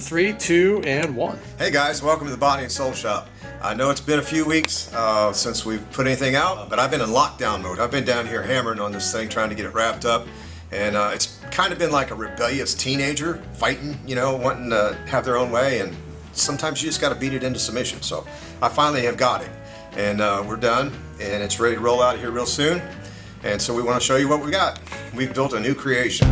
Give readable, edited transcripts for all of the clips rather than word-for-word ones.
3, 2, and 1. Hey guys, welcome to the Body and Soul Shop. I know it's been a few weeks since we've put anything out, but I've been in lockdown mode. I've been down here hammering on this thing, trying to get it wrapped up. And it's kind of been like a rebellious teenager fighting, you know, wanting to have their own way. And sometimes you just got to beat it into submission. So I finally have got it. And we're done. And it's ready to roll out here real soon. And so we want to show you what we got. We've built a new creation.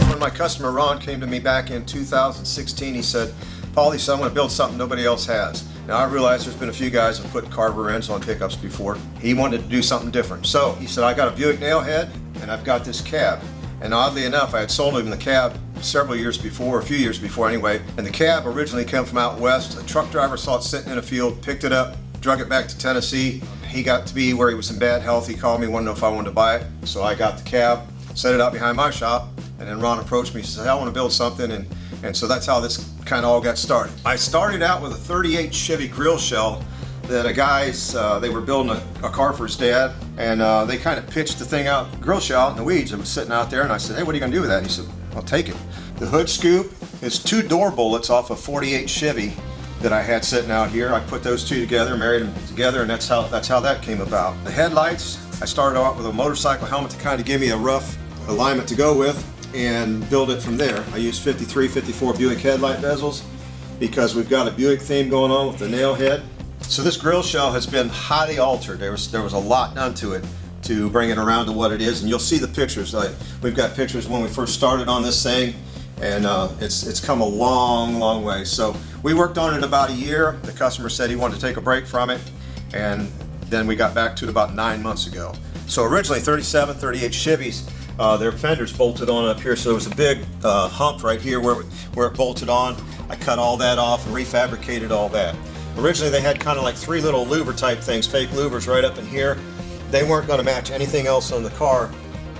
When my customer Ron came to me back in 2016, he said, "Paul," he said, "I want to build something nobody else has." Now I realize there's been a few guys that put carver ends on pickups before. He wanted to do something different. So he said, "I got a Buick nail head and I've got this cab." And oddly enough, I had sold him the cab several years before, a few years before anyway. And the cab originally came from out west. A truck driver saw it sitting in a field, picked it up, drug it back to Tennessee. He got to be where he was in bad health. He called me, wanted to know if I wanted to buy it. So I got the cab, set it out behind my shop. And then Ron approached me, he said, "I want to build something." And so that's how this kind of all got started. I started out with a 38 Chevy grill shell that a guys, they were building a car for his dad, and they kind of pitched the thing out, grill shell out in the weeds. It was sitting out there, and I said, "Hey, what are you gonna do with that?" And he said, "I'll take it." The hood scoop is 2 door bullets off a 48 Chevy that I had sitting out here. I put those two together, married them together, and that's how that came about. The headlights, I started out with a motorcycle helmet to kind of give me a rough alignment to go with, and build it from there. I use 53, 54 Buick headlight bezels because we've got a Buick theme going on with the nail head. So this grill shell has been highly altered. There was a lot done to it to bring it around to what it is, and you'll see the pictures. We've got pictures when we first started on this thing, and it's come a long way. So we worked on it about a year. The customer said he wanted to take a break from it, and then we got back to it about 9 months ago. So originally 37, 38 Chevys, their fenders bolted on up here, so there was a big hump right here where it bolted on. I cut all that off and refabricated all that. Originally they had kind of like 3 little louver type things, fake louvers right up in here. They weren't going to match anything else on the car,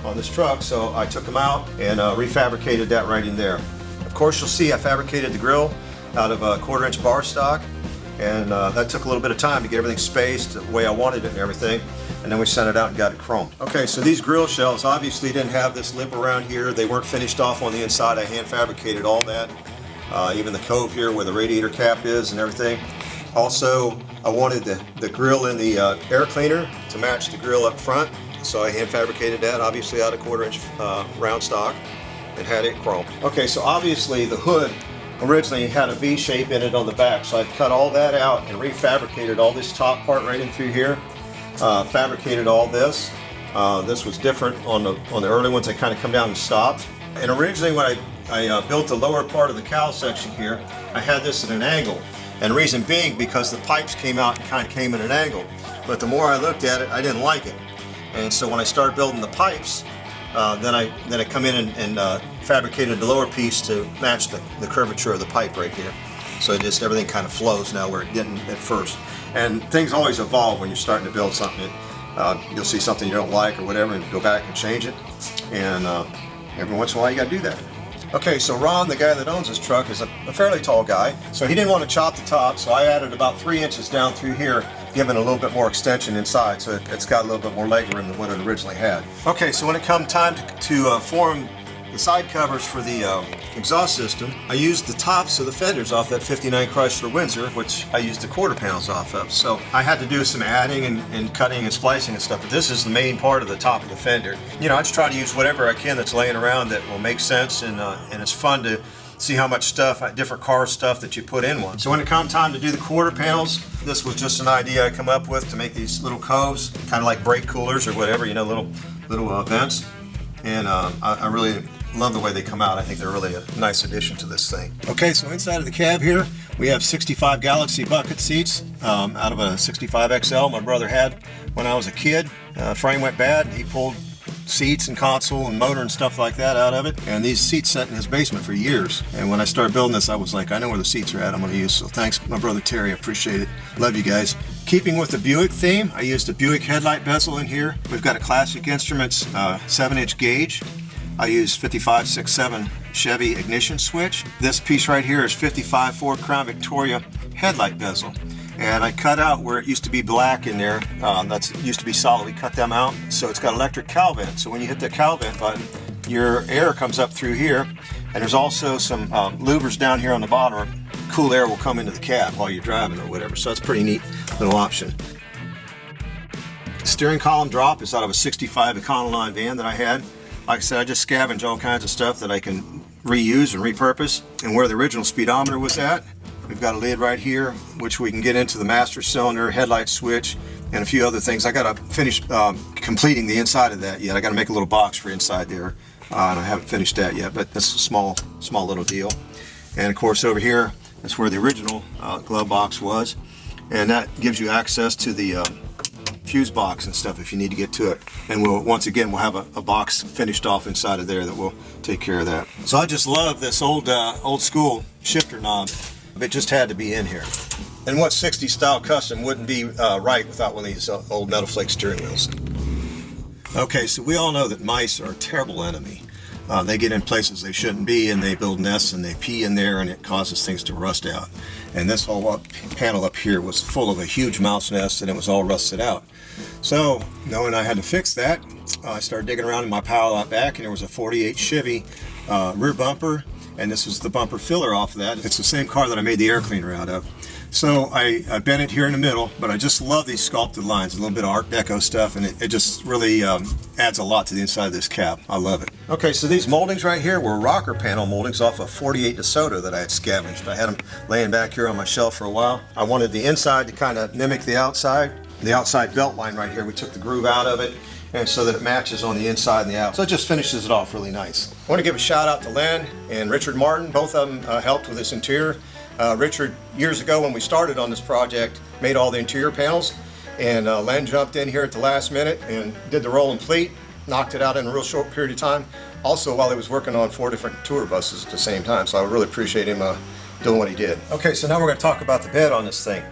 on this truck, so I took them out and refabricated that right in there. Of course you'll see I fabricated the grill out of a 1/4 inch bar stock, and that took a little bit of time to get everything spaced the way I wanted it and everything. And then we sent it out and got it chromed. Okay, so these grill shells obviously didn't have this lip around here. They weren't finished off on the inside. I hand fabricated all that, even the cove here where the radiator cap is and everything. Also, I wanted the grill in the air cleaner to match the grill up front, so I hand fabricated that, obviously out of 1/4 inch round stock, and had it chromed. Okay, so obviously the hood originally had a V shape in it on the back, so I cut all that out and refabricated all this top part right in through here. Fabricated all this. This was different on the early ones. They kind of come down and stopped. And originally when I built the lower part of the cowl section here, I had this at an angle. And the reason being because the pipes came out and kind of came at an angle. But the more I looked at it, I didn't like it. And so when I started building the pipes, then I come in and fabricated the lower piece to match the curvature of the pipe right here. So just everything kind of flows now where it didn't at first. And things always evolve when you're starting to build something. You'll see something you don't like or whatever and go back and change it. And every once in a while you got to do that. Okay, so Ron, the guy that owns this truck, is a fairly tall guy. So he didn't want to chop the top, so I added about 3 inches down through here, giving it a little bit more extension inside, so it's got a little bit more leg room than what it originally had. Okay, so when it come time to form the side covers for the exhaust system, I used the tops of the fenders off that 59 Chrysler Windsor, which I used the 1/4 pounds off of. So I had to do some adding and cutting and splicing and stuff, but this is the main part of the top of the fender. You know, I just try to use whatever I can that's laying around that will make sense, and it's fun to see how much stuff, different car stuff that you put in one. So when it come time to do the 1/4 panels, this was just an idea I come up with to make these little coves, kind of like brake coolers or whatever, you know, little vents. And I really love the way they come out. I think they're really a nice addition to this thing. Okay, so inside of the cab here, we have 65 Galaxy bucket seats out of a 65 XL my brother had when I was a kid. Frame went bad, and he pulled seats and console and motor and stuff like that out of it. And these seats sat in his basement for years. And when I started building this, I was like, I know where the seats are at, I'm going to use. So thanks, my brother Terry, I appreciate it. Love you guys. Keeping with the Buick theme, I used a Buick headlight bezel in here. We've got a Classic Instruments 7-inch gauge. I use 5567 Chevy ignition switch. This piece right here is 55 Ford Crown Victoria headlight bezel. And I cut out where it used to be black in there. That's used to be solid. We cut them out. So it's got electric cowl vent. So when you hit the cowl vent button, your air comes up through here. And there's also some louvers down here on the bottom. Cool air will come into the cab while you're driving or whatever. So that's a pretty neat little option. Steering column drop is out of a 65 Econoline van that I had. Like I said, I just scavenge all kinds of stuff that I can reuse and repurpose. And where the original speedometer was at, we've got a lid right here, which we can get into the master cylinder, headlight switch, and a few other things. I got to finish completing the inside of that yet. I got to make a little box for inside there, and I haven't finished that yet, but that's a small little deal. And of course over here, that's where the original glove box was, and that gives you access to the fuse box and stuff if you need to get to it. And we'll have a box finished off inside of there that will take care of that. So I just love this old school shifter knob. It just had to be in here. And what 60s style custom wouldn't be right without one of these old metal flake steering wheels. Okay, so we all know that mice are a terrible enemy. They get in places they shouldn't be, and they build nests and they pee in there, and it causes things to rust out. And this whole panel up here was full of a huge mouse nest, and it was all rusted out. So knowing I had to fix that, I started digging around in my pile out back, and there was a 48 Chevy rear bumper, and this was the bumper filler off of that. It's the same car that I made the air cleaner out of. So I bent it here in the middle, but I just love these sculpted lines, a little bit of Art Deco stuff, and it just really adds a lot to the inside of this cab. I love it. Okay, so these moldings right here were rocker panel moldings off of 48 DeSoto that I had scavenged. I had them laying back here on my shelf for a while. I wanted the inside to kind of mimic the outside. The outside belt line right here, we took the groove out of it, and so that it matches on the inside and the out. So it just finishes it off really nice. I want to give a shout out to Len and Richard Martin. Both of them helped with this interior. Richard, years ago when we started on this project, made all the interior panels, and Len jumped in here at the last minute and did the roll and pleat, knocked it out in a real short period of time. Also while he was working on 4 different tour buses at the same time, so I really appreciate him doing what he did. Okay, so now we're going to talk about the bed on this thing.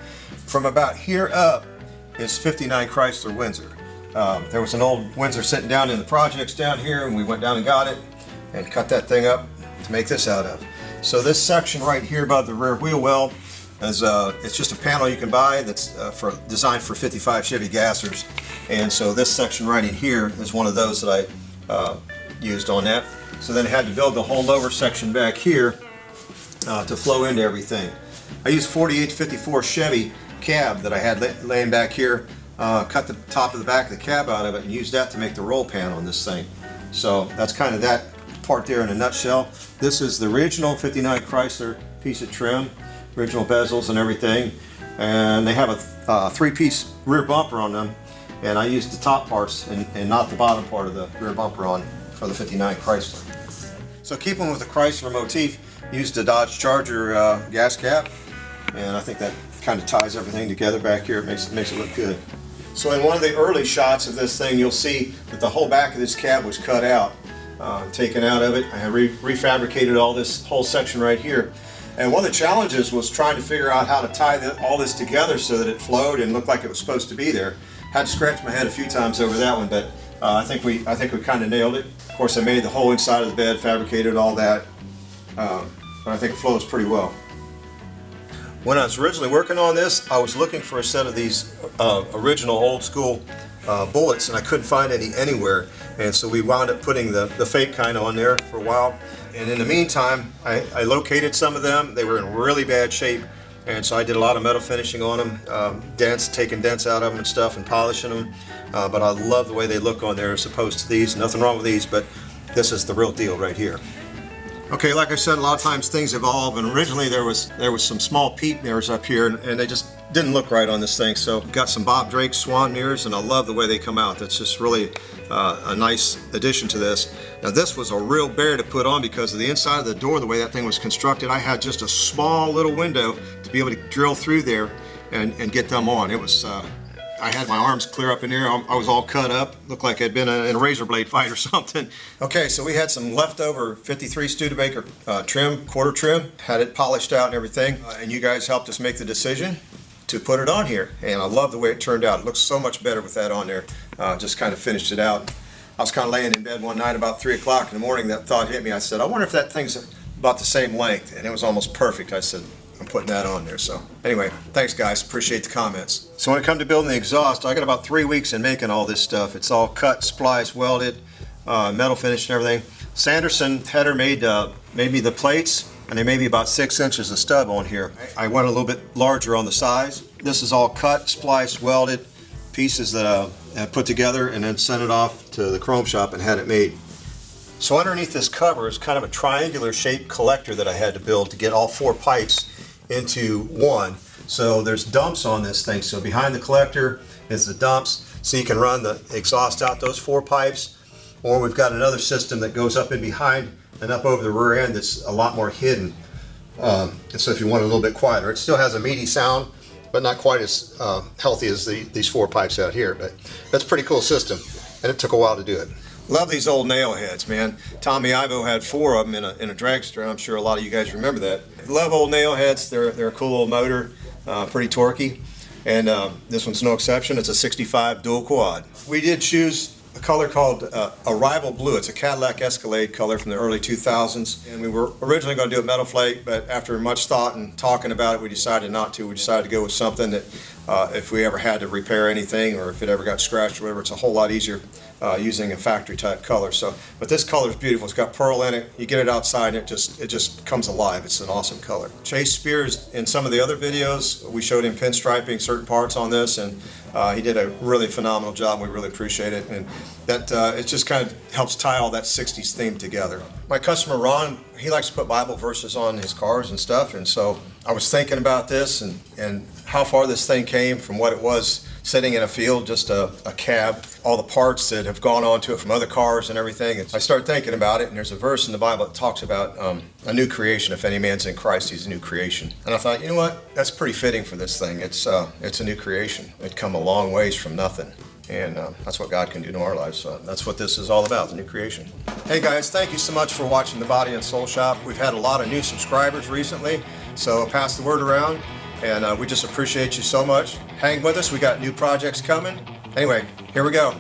From about here up is 59 Chrysler Windsor. There was an old Windsor sitting down in the projects down here, and we went down and got it and cut that thing up to make this out of. So this section right here above the rear wheel well is it's just a panel you can buy that's designed for 55 Chevy gassers, and so this section right in here is one of those that I used on that. So then I had to build the whole lower section back here to flow into everything. I used 48-54 Chevy cab that I had laying back here, cut the top of the back of the cab out of it and used that to make the roll pan on this thing. So that's kind of that part there in a nutshell. This is the original 59 Chrysler piece of trim, original bezels and everything, and they have a 3-piece rear bumper on them, and I used the top parts and not the bottom part of the rear bumper on for the 59 Chrysler. So keeping with the Chrysler motif, used the Dodge Charger gas cap, and I think that kind of ties everything together back here. It makes it look good. So in one of the early shots of this thing, you'll see that the whole back of this cab was cut out, taken out of it. I refabricated all this whole section right here. And one of the challenges was trying to figure out how to tie all this together so that it flowed and looked like it was supposed to be there. Had to scratch my head a few times over that one, but I think we kind of nailed it. Of course, I made the whole inside of the bed, fabricated all that, but I think it flows pretty well. When I was originally working on this, I was looking for a set of these original old school bullets, and I couldn't find any anywhere, and so we wound up putting the fake kind on there for a while. And in the meantime, I located some of them. They were in really bad shape, and so I did a lot of metal finishing on them, taking dents out of them and stuff and polishing them, but I love the way they look on there as opposed to these. Nothing wrong with these, but this is the real deal right here. Okay, like I said, a lot of times things evolve, and originally there was some small peep mirrors up here, and they just didn't look right on this thing. So got some Bob Drake Swan mirrors, and I love the way they come out. That's just really a nice addition to this. Now this was a real bear to put on because of the inside of the door, the way that thing was constructed. I had just a small little window to be able to drill through there and get them on. It was I had my arms clear up in there. I was all cut up. Looked like I'd been in a razor blade fight or something. Okay, so we had some leftover 53 Studebaker trim, quarter trim. Had it polished out and everything. And you guys helped us make the decision to put it on here. And I love the way it turned out. It looks so much better with that on there. Just kind of finished it out. I was kind of laying in bed one night about 3 o'clock in the morning. That thought hit me. I said, I wonder if that thing's about the same length. And it was almost perfect. I said, I'm putting that on there. So anyway, thanks guys, appreciate the comments. So when it comes to building the exhaust, I got about 3 weeks in making all this stuff. It's all cut, spliced, welded, metal finish and everything. Sanderson header made me the plates, and they made me about 6 inches of stub on here. I went a little bit larger on the size. This is all cut, spliced, welded pieces that I put together and then sent it off to the chrome shop and had it made. So underneath this cover is kind of a triangular shaped collector that I had to build to get all 4 pipes into one. So there's dumps on this thing. So behind the collector is the dumps, so you can run the exhaust out those 4 pipes. Or we've got another system that goes up in behind and up over the rear end that's a lot more hidden. And so if you want a little bit quieter, it still has a meaty sound, but not quite as healthy as these 4 pipes out here. But that's a pretty cool system, and it took a while to do it. Love these old nail heads, man. Tommy Ivo had 4 of them in a dragster. I'm sure a lot of you guys remember that. Love old nail heads. They're a cool old motor, pretty torquey. And this one's no exception. It's a 65 dual quad. We did choose a color called Arrival Blue. It's a Cadillac Escalade color from the early 2000s. And we were originally going to do a metal flake, but after much thought and talking about it, we decided not to. We decided to go with something that if we ever had to repair anything or if it ever got scratched or whatever, it's a whole lot easier using a factory type color. So, but this color is beautiful. It's got pearl in it. You get it outside and it just comes alive. It's an awesome color. Chase Spears, in some of the other videos, we showed him pinstriping certain parts on this, and he did a really phenomenal job. We really appreciate it, and that it just kind of helps tie all that 60s theme together. My customer Ron, he likes to put Bible verses on his cars and stuff, and so I was thinking about this and how far this thing came from what it was sitting in a field, just a cab, all the parts that have gone onto it from other cars and everything. And I started thinking about it, and there's a verse in the Bible that talks about a new creation. If any man's in Christ, he's a new creation. And I thought, you know what, that's pretty fitting for this thing. It's a new creation. It'd come a long ways from nothing. And that's what God can do to our lives. So that's what this is all about, the new creation. Hey guys, thank you so much for watching the Body and Soul Shop. We've had a lot of new subscribers recently, so pass the word around. And we just appreciate you so much. Hang with us, we got new projects coming. Anyway, here we go.